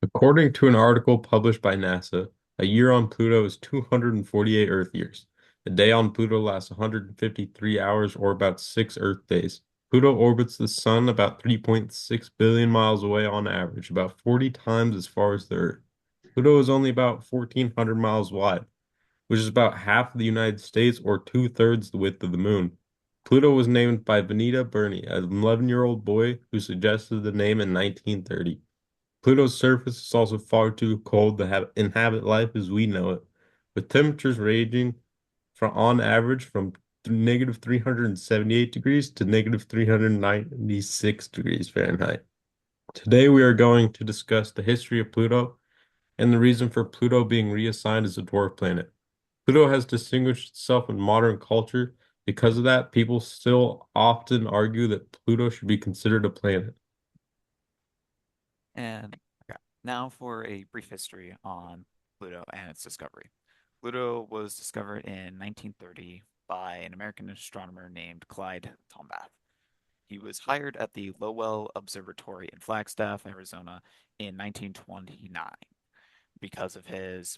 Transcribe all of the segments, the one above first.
According to an article published by NASA, a year on Pluto is 248 Earth years. A day on Pluto lasts 153 hours or about 6 Earth days. Pluto orbits the Sun about 3.6 billion miles away on average, about 40 times as far as the Earth. Pluto is only about 1,400 miles wide, which is about half of the United States or two-thirds the width of the Moon. Pluto was named by Venita Burney, an 11-year-old boy who suggested the name in 1930. Pluto's surface is also far too cold to inhabit life as we know it, with temperatures ranging from on average from negative 378 degrees to negative 396 degrees Fahrenheit. Today we are going to discuss the history of Pluto and the reason for Pluto being reassigned as a dwarf planet. Pluto has distinguished itself in modern culture. Because of that, people still often argue that Pluto should be considered a planet. And okay, now for a brief history on Pluto and its discovery. Pluto was discovered in 1930 by an American astronomer named Clyde Tombaugh. He was hired at the Lowell Observatory in Flagstaff, Arizona in 1929 because of his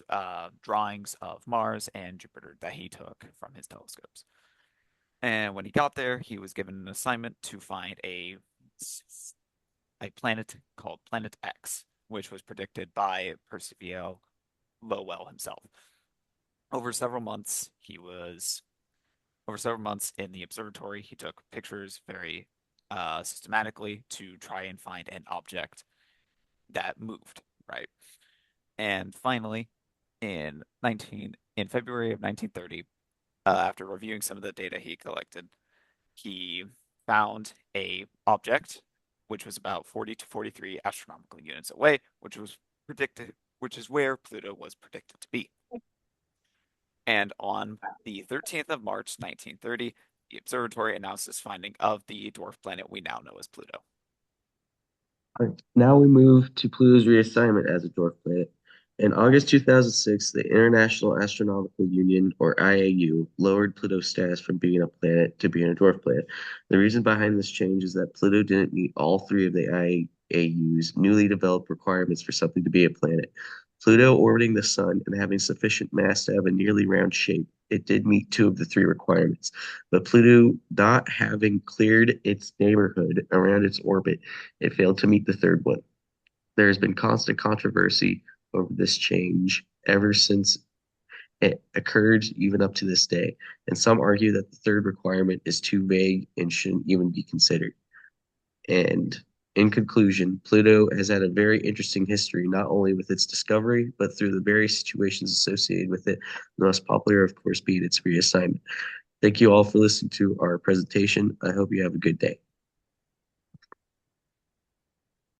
drawings of Mars and Jupiter that he took from his telescopes. And when he got there, he was given an assignment to find a planet called Planet X, which was predicted by Percival Lowell himself. Over several months, he was over several months in the observatory. He took pictures very systematically to try and find an object that moved, right? And finally, in February of 1930, after reviewing some of the data he collected, he found a object which was about 40 to 43 astronomical units away, which is where Pluto was predicted to be. And on the 13th of March, 1930, the observatory announced its finding of the dwarf planet we now know as Pluto. All right. Now we move to Pluto's reassignment as a dwarf planet. In August 2006, the International Astronomical Union, or IAU, lowered Pluto's status from being a planet to being a dwarf planet. The reason behind this change is that Pluto didn't meet all three of the IAU's newly developed requirements for something to be a planet. Pluto orbiting the sun and having sufficient mass to have a nearly round shape. It did meet two of the three requirements, but Pluto not having cleared its neighborhood around its orbit, it failed to meet the third one. There has been constant controversy over this change ever since it occurred, even up to this day. And some argue that the third requirement is too vague and shouldn't even be considered. And in conclusion, Pluto has had a very interesting history, not only with its discovery, but through the various situations associated with it, the most popular, of course, being its reassignment. Thank you all for listening to our presentation. I hope you have a good day.